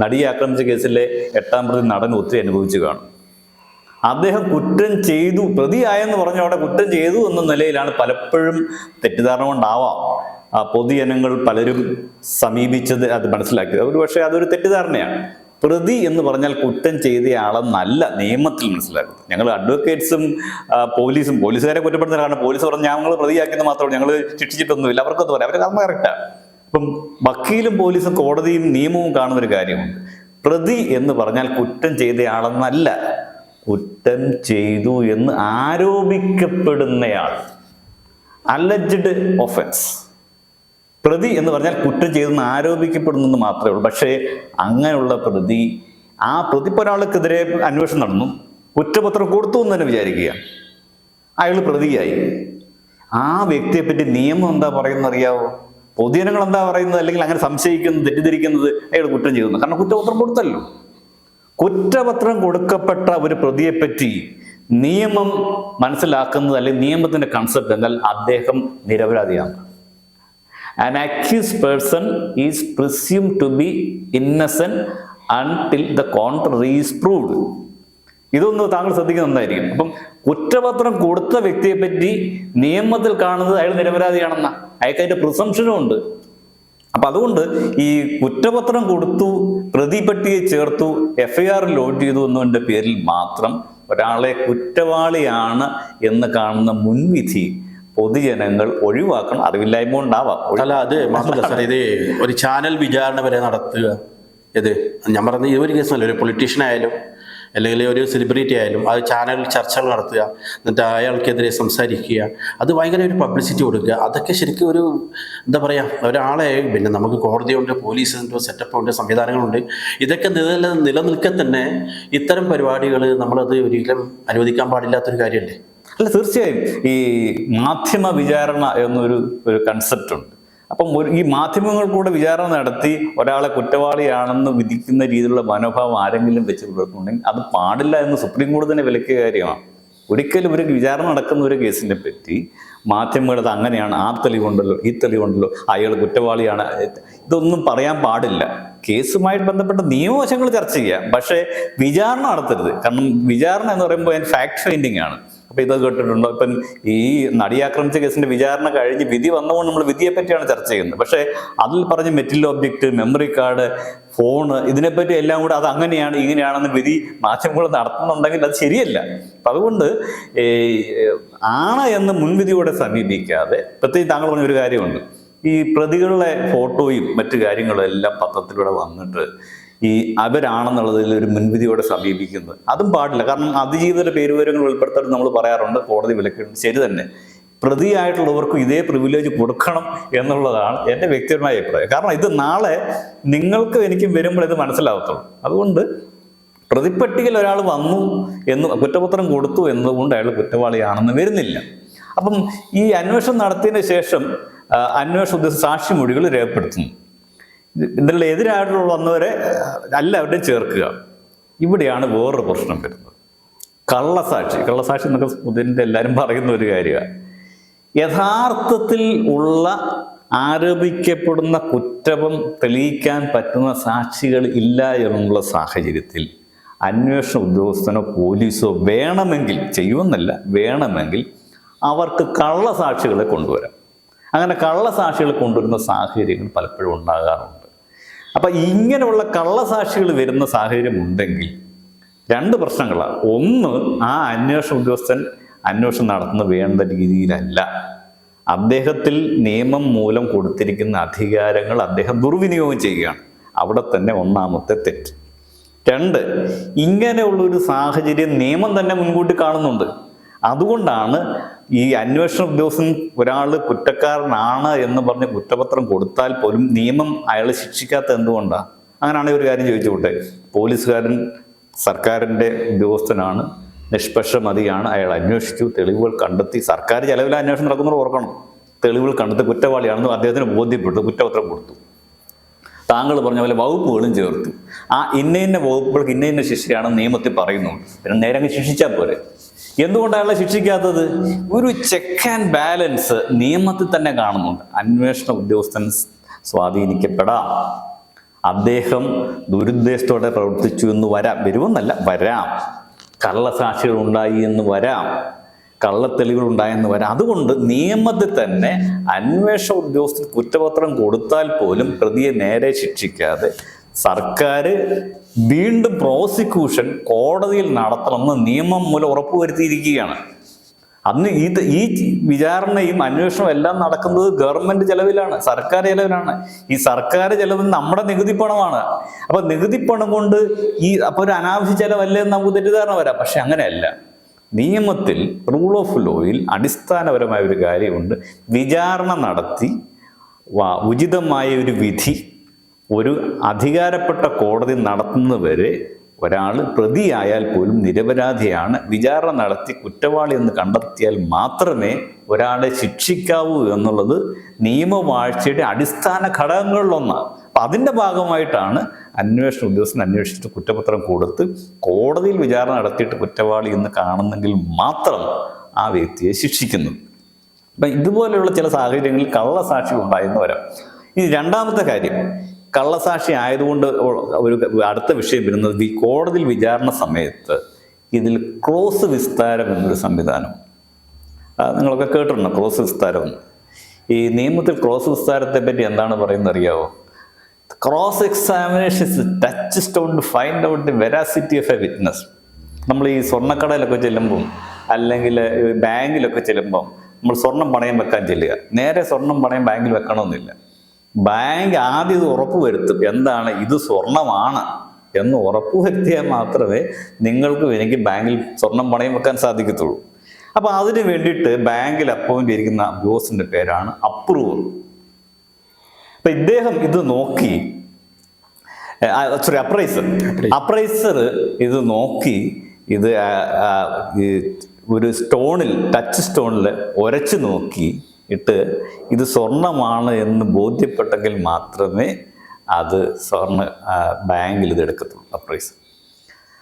നടിയെ ആക്രമിച്ച കേസിലെ 8ാം പ്രതി നടൻ ഒത്തിരി അനുഭവിച്ചു കാണും. അദ്ദേഹം കുറ്റം ചെയ്തു, പ്രതിയായെന്ന് പറഞ്ഞ അവിടെ കുറ്റം ചെയ്തു എന്ന നിലയിലാണ് പലപ്പോഴും തെറ്റിദ്ധാരണ കൊണ്ടാവാം പൊതുജനങ്ങൾ പലരും സമീപിച്ചത്, അത് മനസ്സിലാക്കിയത്. ഒരു പക്ഷേ അതൊരു തെറ്റിദ്ധാരണയാണ്. പ്രതി എന്ന് പറഞ്ഞാൽ കുറ്റം ചെയ്തയാളെന്നല്ല നിയമത്തിൽ മനസ്സിലാക്കുന്നത്. ഞങ്ങൾ അഡ്വക്കേറ്റ്സും പോലീസുകാരെ കുറ്റപ്പെടുന്ന കാരണം പോലീസ് പറഞ്ഞാൽ ഞങ്ങൾ പ്രതിയാക്കിയെന്ന് മാത്രമേ, ഞങ്ങൾ ശിക്ഷിച്ചിട്ടൊന്നുമില്ല, അവർക്കത് പറയാം, അവരുടെ കർമ്മ കറക്റ്റാണ്. അപ്പം വക്കീലും പോലീസും കോടതിയും നിയമവും കാണുന്ന ഒരു കാര്യമുണ്ട്. പ്രതി എന്ന് പറഞ്ഞാൽ കുറ്റം ചെയ്തയാളെന്നല്ല, കുറ്റം ചെയ്തു എന്ന് ആരോപിക്കപ്പെടുന്നയാൾ, അലജ്ഡ് ഒഫൻസ്. പ്രതി എന്ന് പറഞ്ഞാൽ കുറ്റം ചെയ്തെന്ന് ആരോപിക്കപ്പെടുന്നെന്ന് മാത്രമേ ഉള്ളൂ. പക്ഷേ അങ്ങനെയുള്ള പ്രതി, ആ പ്രതി ഒരാൾക്കെതിരെ അന്വേഷണം നടന്നു, കുറ്റപത്രം കൊടുത്തു എന്ന് തന്നെ വിചാരിക്കുക, അയാൾ പ്രതിയായി. ആ വ്യക്തിയെപ്പറ്റി നിയമം എന്താ പറയുന്നത് അറിയാവോ? പൊതുജനങ്ങൾ എന്താ പറയുന്നത്, അല്ലെങ്കിൽ അങ്ങനെ സംശയിക്കുന്നത്, തെറ്റിദ്ധരിക്കുന്നത് അയാൾ കുറ്റം ചെയ്യുന്നു. കാരണം കുറ്റപത്രം കൊടുത്തല്ലോ. കുറ്റപത്രം കൊടുക്കപ്പെട്ട ഒരു പ്രതിയെപ്പറ്റി നിയമം മനസ്സിലാക്കുന്നത്, അല്ലെങ്കിൽ നിയമത്തിന്റെ കൺസെപ്റ്റ് എന്നാൽ അദ്ദേഹം നിരപരാധിയാണ്. An accused person is presumed to be innocent until the contrary is proved. ഇതൊന്ന് താങ്കൾ ശ്രദ്ധിക്കുന്നത് നന്നായിരിക്കും. അപ്പം കുറ്റപത്രം കൊടുത്ത വ്യക്തിയെ പറ്റി നിയമത്തിൽ കാണുന്നത് അയാൾ നിരപരാധിയാണെന്ന, അയാൾക്ക് അതിന്റെ പ്രിസംഷനും ഉണ്ട്. അപ്പൊ അതുകൊണ്ട് ഈ കുറ്റപത്രം കൊടുത്തു, പ്രതിപട്ടിയെ ചേർത്തു, FIR ലോഡ് ചെയ്തു എന്നതിന്റെ പേരിൽ മാത്രം ഒരാളെ കുറ്റവാളിയാണ് എന്ന് കാണുന്ന മുൻവിധി പൊതുജനങ്ങൾ ഒഴിവാക്കണം. അറിവില്ലായ്മ ഉണ്ടാവാം. അല്ല, അത് മാത്രമല്ല സാർ, ഇത് ഒരു ചാനൽ വിചാരണ വരെ നടത്തുക. ഇത് ഞാൻ പറഞ്ഞ ഈ ഒരു കേസല്ല, ഒരു പൊളിറ്റീഷ്യൻ ആയാലും അല്ലെങ്കിൽ ഒരു സെലിബ്രിറ്റി ആയാലും അത് ചാനലിൽ ചർച്ചകൾ നടത്തുക, എന്നിട്ട് അയാൾക്കെതിരെ സംസാരിക്കുക, അത് ഭയങ്കര ഒരു പബ്ലിസിറ്റി കൊടുക്കുക. അതൊക്കെ ശരിക്കും ഒരു എന്താ പറയുക, ഒരാളെ പിന്നെ നമുക്ക് കോടതിയുണ്ട്, പോലീസുണ്ട്, സെറ്റപ്പുണ്ട്, സംവിധാനങ്ങളുണ്ട്. ഇതൊക്കെ നിലനിൽക്കെ തന്നെ ഇത്തരം പരിപാടികൾ നമ്മളത് ഒരിക്കലും അനുവദിക്കാൻ പാടില്ലാത്തൊരു കാര്യമല്ലേ? അല്ല, തീർച്ചയായും ഈ മാധ്യമ വിചാരണ എന്നൊരു കൺസെപ്റ്റ് ഉണ്ട്. അപ്പം ഈ മാധ്യമങ്ങൾ കൂടെ വിചാരണ നടത്തി ഒരാളെ കുറ്റവാളിയാണെന്ന് വിധിക്കുന്ന രീതിയിലുള്ള മനോഭാവം ആരെങ്കിലും വെച്ച് പുലർത്തുന്നുണ്ടെങ്കിൽ അത് പാടില്ല എന്ന് സുപ്രീം കോടതി തന്നെ വിലക്കിയ കാര്യമാണ്. ഒരിക്കലും ഒരു വിചാരണ നടക്കുന്ന ഒരു കേസിനെ പറ്റി മാധ്യമങ്ങൾ അത് അങ്ങനെയാണ്, ആ തെളിവുണ്ടല്ലോ, ഈ തെളിവുണ്ടല്ലോ, അയാൾ കുറ്റവാളിയാണ്, ഇതൊന്നും പറയാൻ പാടില്ല. കേസുമായിട്ട് ബന്ധപ്പെട്ട നിയമവശങ്ങൾ ചർച്ച ചെയ്യാം, പക്ഷേ വിചാരണ നടത്തരുത്. കാരണം വിചാരണ എന്ന് പറയുമ്പോൾ അതിന് ഫാക്ട് ഫൈൻഡിങ് ആണ്. അപ്പൊ ഇത് കേട്ടിട്ടുണ്ടോ? ഇപ്പം ഈ നടിയാക്രമിച്ച കേസിന്റെ വിചാരണ കഴിഞ്ഞ് വിധി വന്നതുകൊണ്ട് നമ്മൾ വിധിയെ പറ്റിയാണ് ചർച്ച ചെയ്യുന്നത്. പക്ഷേ അതിൽ പറഞ്ഞ material object, memory card, phone, ഇതിനെപ്പറ്റി എല്ലാം കൂടെ അത് അങ്ങനെയാണ് ഇങ്ങനെയാണെന്ന് വിധി മാധ്യമങ്ങൾ നടത്തുന്നുണ്ടെങ്കിൽ അത് ശരിയല്ല. അപ്പം അതുകൊണ്ട് ആണ് എന്ന് മുൻവിധിയോടെ സമീപിക്കാതെ, പ്രത്യേകിച്ച് താങ്കൾ പറഞ്ഞൊരു കാര്യമുണ്ട്, ഈ പ്രതികളുടെ ഫോട്ടോയും മറ്റു കാര്യങ്ങളും എല്ലാം പത്രത്തിലൂടെ വന്നിട്ട് ഈ അവരാണെന്നുള്ളതിൽ ഒരു മുൻവിധിയോടെ സമീപിക്കുന്നത് അതും പാടില്ല. കാരണം അതിജീവിതയുടെ പേരുവിവരങ്ങൾ ഉൾപ്പെടുത്താൻ നമ്മൾ പറയാറുണ്ട്, കോടതി വിലക്കുന്നുണ്ട്. ശരി തന്നെ, പ്രതിയായിട്ടുള്ളവർക്കും ഇതേ പ്രിവിലേജ് കൊടുക്കണം എന്നുള്ളതാണ് എൻ്റെ വ്യക്തിപരമായ അഭിപ്രായം. കാരണം ഇത് നാളെ നിങ്ങൾക്കും എനിക്കും വരുമ്പോൾ ഇത് മനസ്സിലാവത്തുള്ളൂ. അതുകൊണ്ട് പ്രതിപ്പട്ടികയിൽ ഒരാൾ വന്നു എന്ന്, കുറ്റപത്രം കൊടുത്തു എന്നതുകൊണ്ട് അയാൾ കുറ്റവാളിയാണെന്ന് വരുന്നില്ല. അപ്പം ഈ അന്വേഷണം നടത്തിയതിന് ശേഷം അന്വേഷണ ഉദ്യോഗസ്ഥ സാക്ഷിമൊഴികൾ രേഖപ്പെടുത്തുന്നു. ഇതിനുള്ള എതിരായിട്ടുള്ള വന്നവരെ എല്ലാവരുടെയും ചേർക്കുക. ഇവിടെയാണ് വേറൊരു പ്രശ്നം വരുന്നത്. കള്ളസാക്ഷി എന്നൊക്കെ ഇതിൻ്റെ എല്ലാവരും പറയുന്ന ഒരു കാര്യമാണ്. യഥാർത്ഥത്തിൽ ഉള്ള ആരോപിക്കപ്പെടുന്ന കുറ്റം തെളിയിക്കാൻ പറ്റുന്ന സാക്ഷികൾ ഇല്ല എന്നുള്ള സാഹചര്യത്തിൽ അന്വേഷണ ഉദ്യോഗസ്ഥനോ പോലീസോ വേണമെങ്കിൽ, ചെയ്യുമെന്നല്ല, വേണമെങ്കിൽ അവർക്ക് കള്ളസാക്ഷികളെ കൊണ്ടുവരാം. അങ്ങനെ കള്ളസാക്ഷികളെ കൊണ്ടുവരുന്ന സാഹചര്യങ്ങൾ പലപ്പോഴും ഉണ്ടാകാറുണ്ട്. അപ്പം ഇങ്ങനെയുള്ള കള്ളസാക്ഷികൾ വരുന്ന സാഹചര്യം ഉണ്ടെങ്കിൽ രണ്ട് പ്രശ്നങ്ങളാണ്. ഒന്ന്, ആ അന്വേഷണ ഉദ്യോഗസ്ഥൻ അന്വേഷണം നടത്തുന്ന വേണ്ട രീതിയിലല്ല, അദ്ദേഹത്തിൽ നിയമം മൂലം കൊടുത്തിരിക്കുന്ന അധികാരങ്ങൾ അദ്ദേഹം ദുർവിനിയോഗം ചെയ്യുകയാണ്. അവിടെ തന്നെ ഒന്നാമത്തെ തെറ്റ്. രണ്ട്, ഇങ്ങനെയുള്ളൊരു സാഹചര്യം നിയമം തന്നെ മുൻകൂട്ടി കാണുന്നുണ്ട്. അതുകൊണ്ടാണ് ഈ അന്വേഷണ ഉദ്യോഗസ്ഥൻ ഒരാൾ കുറ്റക്കാരനാണ് എന്ന് പറഞ്ഞ് കുറ്റപത്രം കൊടുത്താൽ പോലും നിയമം അയാളെ ശിക്ഷിക്കാത്ത എന്തുകൊണ്ടാണ്? അങ്ങനെയാണെങ്കിൽ ഒരു കാര്യം ചോദിച്ചുകൂട്ടെ, പോലീസുകാരൻ സർക്കാരിൻ്റെ ഉദ്യോഗസ്ഥനാണ്, നിഷ്പക്ഷമതിയാണ്, അയാൾ അന്വേഷിച്ചു, തെളിവുകൾ കണ്ടെത്തി, സർക്കാർ ചെലവിൽ അന്വേഷണം നടക്കുന്നത് ഓർക്കണം, തെളിവുകൾ കണ്ടെത്തി കുറ്റവാളിയാണെന്ന് അദ്ദേഹത്തിന് ബോധ്യപ്പെട്ടു, കുറ്റപത്രം കൊടുത്തു. താങ്കൾ പറഞ്ഞ പോലെ വകുപ്പുകളും ചേർത്തു. ആ ഇന്ന വകുപ്പുകൾക്ക് ഇന്ന ശിക്ഷയാണ് നിയമത്തിൽ പറയുന്നുണ്ട്. പിന്നെ നേരെ അങ്ങ് ശിക്ഷിച്ചാൽ പോരെ. എന്തുകൊണ്ടാണ് അയാളെ ശിക്ഷിക്കാത്തത്? ഒരു ചെക്ക് ആൻഡ് ബാലൻസ് നിയമത്തിൽ തന്നെ കാണുന്നുണ്ട്. അന്വേഷണ ഉദ്യോഗസ്ഥൻ സ്വാധീനിക്കപ്പെടാം, അദ്ദേഹം ദുരുദ്ദേശത്തോടെ പ്രവർത്തിച്ചു എന്ന് വരാം, കള്ളസാക്ഷികൾ ഉണ്ടായി എന്ന് വരാം, കള്ളത്തെളിവുകൾ ഉണ്ടായെന്ന് വരാം. അതുകൊണ്ട് നിയമത്തിൽ തന്നെ അന്വേഷണ ഉദ്യോഗസ്ഥർ കുറ്റപത്രം കൊടുത്താൽ പോലും പ്രതിയെ നേരെ ശിക്ഷിക്കാതെ സർക്കാർ വീണ്ടും പ്രോസിക്യൂഷൻ കോടതിയിൽ നടത്തണമെന്ന് നിയമം മൂലം ഉറപ്പുവരുത്തിയിരിക്കുകയാണ്. അന്ന് ഈ വിചാരണയും അന്വേഷണവും എല്ലാം നടക്കുന്നത് ഗവൺമെന്റ് ചെലവിലാണ്, സർക്കാർ ചെലവിലാണ്. ഈ സർക്കാർ ചെലവ് നമ്മുടെ നികുതി പണമാണ്. അപ്പൊ നികുതി പണം കൊണ്ട് അപ്പൊ ഒരു അനാവശ്യ ചെലവല്ലേ എന്ന് നമുക്ക് തെറ്റിദ്ധാരണ വരാം. പക്ഷെ അങ്ങനെയല്ല. നിയമത്തിൽ, റൂൾ ഓഫ് ലോയിൽ അടിസ്ഥാനപരമായ ഒരു കാര്യമുണ്ട്. വിചാരണ നടത്തി ഉചിതമായ ഒരു വിധി ഒരു അധികാരപ്പെട്ട കോടതി നടത്തുന്നവരെ ഒരാൾ പ്രതിയായാൽ പോലും നിരപരാധിയാണ്, വിചാരണ നടത്തി കുറ്റവാളി എന്ന് കണ്ടെത്തിയാൽ മാത്രമേ ഒരാളെ ശിക്ഷിക്കാവൂ എന്നുള്ളത് നിയമവാഴ്ചയുടെ അടിസ്ഥാന ഘടകങ്ങളിലൊന്നാണ്. അപ്പം അതിൻ്റെ ഭാഗമായിട്ടാണ് അന്വേഷണ ഉദ്യോഗസ്ഥൻ അന്വേഷിച്ചിട്ട് കുറ്റപത്രം കൊടുത്ത് കോടതിയിൽ വിചാരണ നടത്തിയിട്ട് കുറ്റവാളി എന്ന് കാണുന്നെങ്കിൽ മാത്രം ആ വ്യക്തിയെ ശിക്ഷിക്കുന്നത്. അപ്പം ഇതുപോലെയുള്ള ചില സാഹചര്യങ്ങളിൽ കള്ളസാക്ഷികൾ ഉണ്ടായെന്ന് വരാം. ഇനി രണ്ടാമത്തെ കാര്യം, കള്ളസാക്ഷി ആയതുകൊണ്ട് ഒരു അടുത്ത വിഷയം വരുന്നത് ഈ കോടതിയിൽ വിചാരണ സമയത്ത് ഇതിൽ ക്രോസ് വിസ്താരം എന്നൊരു സംവിധാനം നിങ്ങളൊക്കെ കേട്ടിട്ടുണ്ട്. ക്രോസ് വിസ്താരം, ഈ നിയമത്തിൽ ക്രോസ് വിസ്താരത്തെ പറ്റി എന്താണ് പറയുന്നത് അറിയാവോ? Cross examination is touchstone to find out the veracity of a witness. നമ്മൾ ഈ സ്വർണ്ണക്കടയിലൊക്കെ ചെല്ലുമ്പം അല്ലെങ്കിൽ ബാങ്കിലൊക്കെ ചെല്ലുമ്പം നമ്മൾ സ്വർണം പണയം വെക്കാൻ ചെല്ലുക. നേരെ സ്വർണം പണയം ബാങ്കിൽ വെക്കണമെന്നില്ല. ബാങ്ക് ആദ്യം ഇത് ഉറപ്പുവരുത്തും, എന്താണ് ഇത് സ്വർണമാണ് എന്ന് ഉറപ്പുവരുത്തിയാൽ മാത്രമേ എനിക്ക് ബാങ്കിൽ സ്വർണം പണയം വെക്കാൻ സാധിക്കത്തുള്ളൂ. അപ്പം അതിന് വേണ്ടിയിട്ട് ബാങ്കിൽ അപ്പോയിന്റ് ചെയ്തിരിക്കുന്ന ഉദ്യോഗസ്ഥൻ്റെ പേരാണ് അപ്രൂവർ. അപ്പം ഇദ്ദേഹം ഇത് നോക്കി, അപ്രൈസർ ഇത് നോക്കി, ഇത് ഒരു ടച്ച് സ്റ്റോണിൽ ഉരച്ച് നോക്കി ഇത് സ്വർണമാണ് എന്ന് ബോധ്യപ്പെട്ടെങ്കിൽ മാത്രമേ അത് ബാങ്കിൽ ഇത് എടുക്കത്തുള്ളൂ അപ്രൈസർ.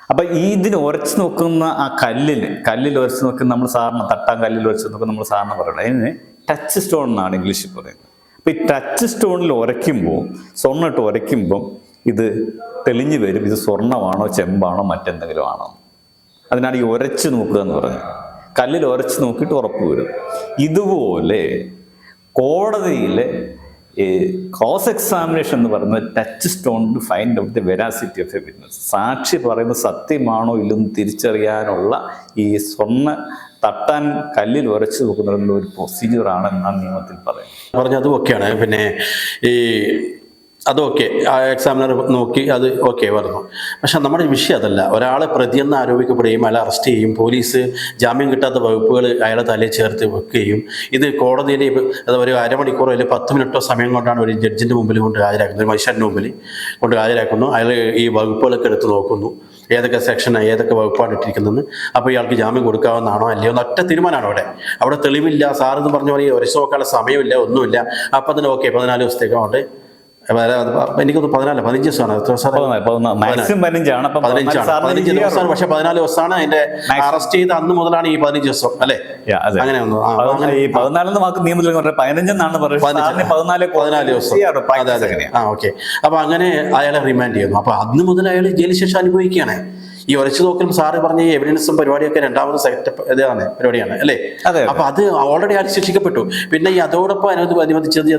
അപ്പം ഇതിന് ഉരച്ച് നോക്കുന്ന ആ കല്ലിൽ ഉരച്ച് നോക്കുന്ന നമ്മൾ സാറിന് തട്ടാൻ കല്ലിൽ ഉരച്ച് നോക്കുന്ന നമ്മൾ സാറിന് പറയണം, അതിന് ടച്ച് സ്റ്റോൺ എന്നാണ് ഇംഗ്ലീഷിൽ പറയുന്നത്. അപ്പം ഈ ടച്ച് സ്റ്റോണിൽ സ്വർണ്ണിട്ട് ഉരയ്ക്കുമ്പം ഇത് തെളിഞ്ഞു വരും, ഇത് സ്വർണ്ണമാണോ ചെമ്പാണോ മറ്റെന്തെങ്കിലും ആണോ. അതിനാണ് ഈ ഉരച്ച് നോക്കുക എന്ന് പറഞ്ഞത്. കല്ലിൽ ഉരച്ച് നോക്കിയിട്ട് ഉറപ്പ് വരും. ഇതുപോലെ കോടതിയിലെ ക്രോസ് എക്സാമിനേഷൻ എന്ന് പറയുന്നത് touchstone to find out the veracity of a witness. സാക്ഷി പറയുന്നത് സത്യമാണോ ഇല്ലെന്ന് തിരിച്ചറിയാനുള്ള ഈ സ്വർണ്ണ തട്ടാൻ കല്ലിൽ ഉരച്ച് നോക്കുന്നതിനുള്ള ഒരു പ്രൊസീജിയറാണ് എന്നാണ് നിയമത്തിൽ പറയുന്നത്. പറഞ്ഞതും ഒക്കെയാണ്. പിന്നെ ഈ അതൊക്കെ ആ എക്സാമിനർ നോക്കി അത് ഓക്കെ പറഞ്ഞു. പക്ഷെ നമ്മുടെ വിഷയം അതല്ല. ഒരാളെ പ്രതിയെന്ന് ആരോപിക്കപ്പെടുകയും അയാളെ അറസ്റ്റ് ചെയ്യും, പോലീസ് ജാമ്യം കിട്ടാത്ത വകുപ്പുകൾ അയാളെ തലയിൽ ചേർത്ത് വെക്കുകയും ഇത് കോടതിയിൽ ഒരു അരമണിക്കൂറോ അല്ലെങ്കിൽ 10 മിനിറ്റോ സമയം കൊണ്ടാണ് ഒരു ജഡ്ജിൻ്റെ മുമ്പിൽ കൊണ്ട് ഹാജരാക്കുന്നത്, ഒരു മജിസ്ട്രേറ്റിൻ്റെ മുമ്പിൽ കൊണ്ട് ഹാജരാക്കുന്നു. അയാൾ ഈ വകുപ്പുകളൊക്കെ എടുത്ത് നോക്കുന്നു, ഏതൊക്കെ സെക്ഷനാണ് ഏതൊക്കെ വകുപ്പാണ് ഇട്ടിരിക്കുന്നതെന്ന്. അപ്പോൾ ഇയാൾക്ക് ജാമ്യം കൊടുക്കാവുന്നതാണോ അല്ലയോ ഒറ്റ തീരുമാനമാണ്. അവിടെ തെളിവില്ല, സാറെന്ന് പറഞ്ഞ പോലെ ഒരു നോക്കാനുള്ള സമയമില്ല, ഒന്നുമില്ല. അപ്പം തന്നെ ഓക്കെ 14 ദിവസത്തേക്ക് അവിടെ എനിക്കൊന്ന് 15 ദിവസമാണ്. മാക്സിമം 15ആണ്. അപ്പം 15 ദിവസമാണ്. പക്ഷെ 14 ദിവസമാണ് അതിന്റെ അറസ്റ്റ് ചെയ്ത് അന്ന് മുതലാണ് ഈ 15 ദിവസം അല്ലേ? അങ്ങനെ വന്നു. ഈ 14 വാക്ക് നിയമത്തിൽ 15 എന്നാണ് പറയുന്നത്. 14 ദിവസം. ഓക്കെ. അപ്പൊ അങ്ങനെ അയാളെ റിമാൻഡ് ചെയ്യുന്നു. അപ്പൊ അന്ന് മുതൽ അയാൾ ജയിൽ ശിക്ഷ അനുഭവിക്കുകയാണ്. ഈ ഉരച്ചു നോക്കലും സാറ് പറഞ്ഞ ഈ എവിഡൻസും പരിപാടിയൊക്കെ രണ്ടാമത് സെറ്റപ്പ് ഇതാണ് പരിപാടിയാണ് അല്ലേ? അപ്പൊ അത് ഓൾറെഡി ആര് ശിക്ഷിക്കപ്പെട്ടു. പിന്നെ ഈ അതോടൊപ്പം അനുബന്ധിച്ചത്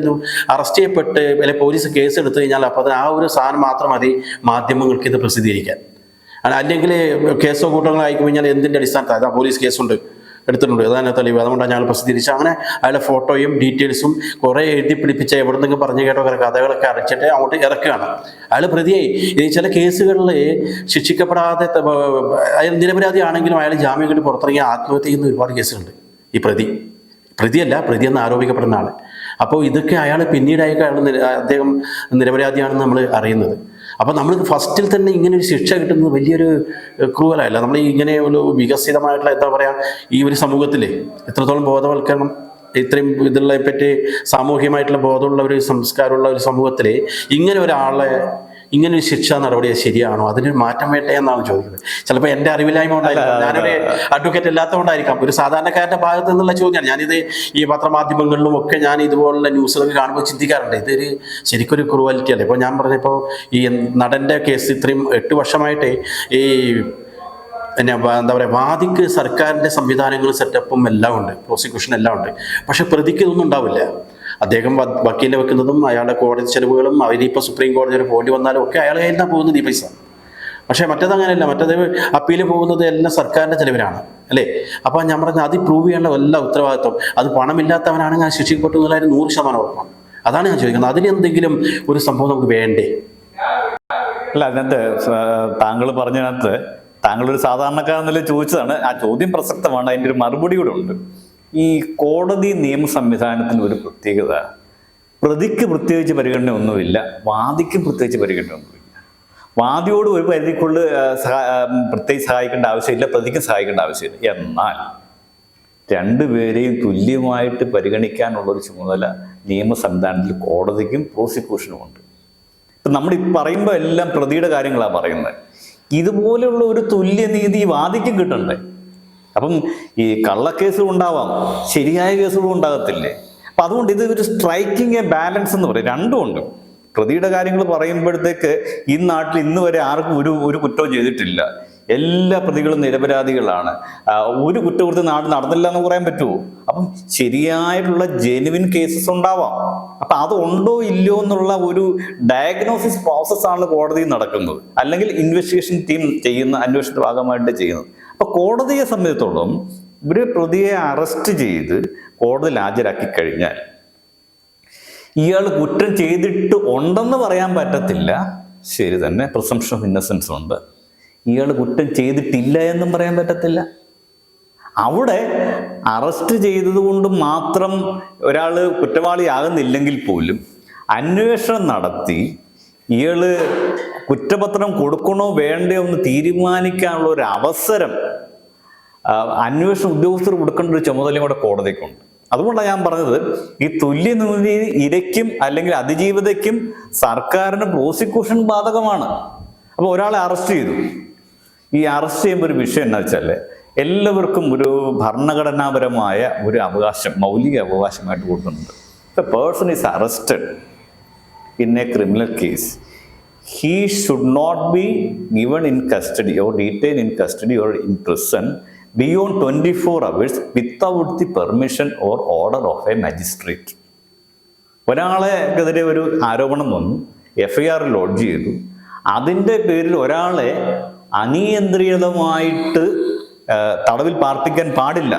അറസ്റ്റ് ചെയ്യപ്പെട്ട് അല്ലെ പോലീസ് കേസ് എടുത്തു കഴിഞ്ഞാൽ അപ്പൊ ആ ഒരു സാധനം മാത്രം മതി മാധ്യമങ്ങൾക്ക് ഇത് പ്രസിദ്ധീകരിക്കാൻ. അല്ലെങ്കിൽ കേസോ കൂട്ടങ്ങളോ ആയി കഴിഞ്ഞാൽ എന്തിന്റെ അടിസ്ഥാനത്തിൽ അതാ പോലീസ് കേസുണ്ട് എടുത്തിട്ടുണ്ട്, അതാണ് തെളിവ്, അതുകൊണ്ടാണ് ഞങ്ങൾ പ്രസിദ്ധീകരിച്ച് അങ്ങനെ അയാളുടെ ഫോട്ടോയും ഡീറ്റെയിൽസും കുറേ എഴുതി പിടിപ്പിച്ച എവിടെന്നെങ്കിലും പറഞ്ഞു കേട്ടോ കഥകളൊക്കെ അടച്ചിട്ട് അങ്ങോട്ട് ഇറക്കുകയാണ്. അയാൾ പ്രതിയായി. ഈ ചില കേസുകളിൽ ശിക്ഷിക്കപ്പെടാതെ അയാൾ നിരപരാധിയാണെങ്കിലും അയാൾ ജാമ്യം കിട്ടി പുറത്തിറങ്ങി ആത്മഹത്യ ചെയ്യുന്ന ഒരുപാട് കേസുകളുണ്ട്. ഈ പ്രതിയല്ല, പ്രതിയെന്ന് ആരോപിക്കപ്പെടുന്ന ആൾ. അപ്പോൾ ഇതൊക്കെ അയാൾ പിന്നീടായി അദ്ദേഹം നിരപരാധിയാണെന്ന് നമ്മൾ അറിയുന്നത്. അപ്പോൾ നമ്മൾ ഫസ്റ്റിൽ തന്നെ ഇങ്ങനെ ഒരു ശിക്ഷ കിട്ടുന്നത് വലിയൊരു ക്രൂവലല്ല. നമ്മൾ ഇങ്ങനെ ഒരു വികസിതമായിട്ടുള്ള എന്താ പറയുക ഈ ഒരു സമൂഹത്തിൽ എത്രത്തോളം ബോധവൽക്കരണം ഇത്രയും ഇതിനെ പറ്റി സാമൂഹികമായിട്ടുള്ള ബോധമുള്ള ഒരു സംസ്കാരമുള്ള ഒരു സമൂഹത്തിൽ ഇങ്ങനെ ഒരാളെ ഇങ്ങനെ ഒരു ശിക്ഷാ നടപടി ശരിയാണോ, അതിനൊരു മാറ്റം വേണ്ടേ എന്നാണ് ചോദിക്കുന്നത്. ചിലപ്പോൾ എൻ്റെ അറിവില്ലായ്മ കൊണ്ടായിരിക്കാം, ഞാനൊരു അഡ്വക്കേറ്റ് അല്ലാത്തതുകൊണ്ടായിരിക്കാം, ഒരു സാധാരണക്കാരൻ്റെ ഭാഗത്ത് നിന്നുള്ള ചോദ്യമാണ്. ഞാനിത് ഈ പത്രമാധ്യമങ്ങളിലും ഒക്കെ ഞാൻ ഇതുപോലുള്ള ന്യൂസുകളൊക്കെ കാണുമ്പോൾ ചിന്തിക്കാറുണ്ട്, ഇതൊരു ശരിക്കൊരു ക്രൂവാലിറ്റി അല്ലേ. ഇപ്പോൾ ഞാൻ പറഞ്ഞപ്പോൾ ഈ നടൻ്റെ കേസ് ഇത്രയും 8 വർഷമായിട്ട് ഈ പിന്നെ എന്താ പറയുക വാദിക്ക് സർക്കാരിൻ്റെ സംവിധാനങ്ങളും സെറ്റപ്പും എല്ലാം ഉണ്ട്, പ്രോസിക്യൂഷൻ എല്ലാം ഉണ്ട്. പക്ഷെ പ്രതിക്ക് ഇതൊന്നും ഉണ്ടാവില്ല. അദ്ദേഹം വക്കീലിനെ വെക്കുന്നതും അയാളുടെ കോടതി ചെലവുകളും അവരിപ്പോൾ സുപ്രീം കോടതി വരെ പോകേണ്ടി വന്നാലും ഒക്കെ അയാൾ കഴിഞ്ഞാൽ പോകുന്നത് ഈ പൈസ. പക്ഷേ മറ്റേത് അങ്ങനെയല്ല, മറ്റേത് അപ്പീൽ പോകുന്നത് എല്ലാം സർക്കാരിൻ്റെ ചെലവിലാണ് അല്ലേ. അപ്പോൾ ഞാൻ പറഞ്ഞത് അത് പ്രൂവ് ചെയ്യേണ്ട എല്ലാ ഉത്തരവാദിത്വം അത് പണമില്ലാത്തവനാണ് ഞാൻ ശിക്ഷിക്കപ്പെട്ടു എന്നുള്ളതിന് 100% ഉറപ്പാണ്. അതാണ് ഞാൻ ചോദിക്കുന്നത്, അതിനെന്തെങ്കിലും ഒരു സംഭവം നമുക്ക് വേണ്ടേ? അല്ല, അതിനകത്ത് താങ്കൾ പറഞ്ഞതിനകത്ത് താങ്കളൊരു സാധാരണക്കാരെന്നല്ലേ ചോദിച്ചതാണ്. ആ ചോദ്യം പ്രസക്തമാണ്, അതിൻ്റെ ഒരു മറുപടി കൂടെ ഉണ്ട്. ഈ കോടതി നിയമ സംവിധാനത്തിന് ഒരു പ്രത്യേകത, പ്രതിക്ക് പ്രത്യേകിച്ച് പരിഗണന ഒന്നുമില്ല, വാദിക്കും പ്രത്യേകിച്ച് പരിഗണന ഒന്നുമില്ല. വാദിയോട് ഒരു പരിധിക്കുള്ളിൽ പ്രത്യേകിച്ച് സഹായിക്കേണ്ട ആവശ്യമില്ല, പ്രതിക്കും സഹായിക്കേണ്ട ആവശ്യമില്ല. എന്നാൽ രണ്ടുപേരെയും തുല്യമായിട്ട് പരിഗണിക്കാനുള്ളൊരു ചുമതല നിയമ സംവിധാനത്തിൽ കോടതിക്കും പ്രോസിക്യൂഷനുമുണ്ട്. ഇപ്പം നമ്മൾ പറയുമ്പോൾ എല്ലാം പ്രതിയുടെ കാര്യങ്ങളാണ് പറയുന്നത്. ഇതുപോലെയുള്ള ഒരു തുല്യനീതി വാദിക്കും കിട്ടണ്ടേ? അപ്പം ഈ കള്ളക്കേസുകൾ ഉണ്ടാവാം, ശരിയായ കേസുകളും ഉണ്ടാകത്തില്ലേ? അപ്പം അതുകൊണ്ട് ഇത് ഒരു സ്ട്രൈക്കിങ് എ ബാലൻസ് എന്ന് പറയും. രണ്ടുമുണ്ട്. പ്രതിയുടെ കാര്യങ്ങൾ പറയുമ്പോഴത്തേക്ക് ഈ നാട്ടിൽ ഇന്ന് വരെ ആർക്കും ഒരു കുറ്റവും ചെയ്തിട്ടില്ല, എല്ലാ പ്രതികളും നിരപരാധികളാണ്, ഒരു കുറ്റകൃത്യം നടന്നില്ല എന്ന് പറയാൻ പറ്റുമോ? അപ്പം ശരിയായിട്ടുള്ള ജെനുവിൻ കേസസ് ഉണ്ടാവാം. അപ്പം അത് ഉണ്ടോ ഇല്ലയോ എന്നുള്ള ഒരു ഡയഗ്നോസിസ് പ്രോസസ്സാണ് കോടതിയിൽ നടക്കുന്നത്, അല്ലെങ്കിൽ ഇൻവെസ്റ്റിഗേഷൻ ടീം ചെയ്യുന്ന അന്വേഷണ ഭാഗമായിട്ട് ചെയ്യുന്നത്. അപ്പൊ കോടതിയെ സംബന്ധിച്ചിടത്തോളം ഒരു പ്രതിയെ അറസ്റ്റ് ചെയ്ത് കോടതിയിൽ ഹാജരാക്കി കഴിഞ്ഞാൽ ഇയാൾ കുറ്റം ചെയ്തിട്ട് ഉണ്ടെന്ന് പറയാൻ പറ്റത്തില്ല, ശരി തന്നെ, പ്രിസംപ്ഷൻ ഓഫ് ഇന്നസെൻസ് ഉണ്ട്. ഇയാൾ കുറ്റം ചെയ്തിട്ടില്ല എന്നും പറയാൻ പറ്റത്തില്ല. അവിടെ അറസ്റ്റ് ചെയ്തത് കൊണ്ട് മാത്രം ഒരാൾ കുറ്റവാളിയാകുന്നില്ലെങ്കിൽ പോലും അന്വേഷണം നടത്തി ഇയാൾ കുറ്റപത്രം കൊടുക്കണോ വേണ്ടയോ എന്ന് തീരുമാനിക്കാനുള്ള ഒരു അവസരം അന്വേഷണ ഉദ്യോഗസ്ഥർ കൊടുക്കേണ്ട ഒരു ചുമതലയും കൂടെ കോടതിക്കുണ്ട്. അതുകൊണ്ടാണ് ഞാൻ പറഞ്ഞത്, ഈ തുല്യനീതി ഇരയ്ക്കും അല്ലെങ്കിൽ അതിജീവിതയ്ക്കും സർക്കാരിന് പ്രോസിക്യൂഷൻ ബാധകമാണ്. അപ്പോൾ ഒരാളെ അറസ്റ്റ് ചെയ്തു, ഈ അറസ്റ്റ് ചെയ്യുമ്പോൾ ഒരു വിഷയം എന്താ വെച്ചാൽ എല്ലാവർക്കും ഒരു ഭരണഘടനാപരമായ ഒരു അവകാശം, മൗലിക അവകാശമായിട്ട് കൊടുക്കുന്നുണ്ട്. The person is arrested in a criminal case, he should not be given in custody or detained in custody or in prison beyond 24 hours without the permission or order of a magistrate. ഒരാളെക്കെതിരെ ഒരു ആരോപണം വന്നു, FIR lodge ചെയ്തു, അതിൻ്റെ പേരിൽ ഒരാളെ അനിയന്ത്രിതമായിട്ട് തടവിൽ പാർപ്പിക്കാൻ പാടില്ല.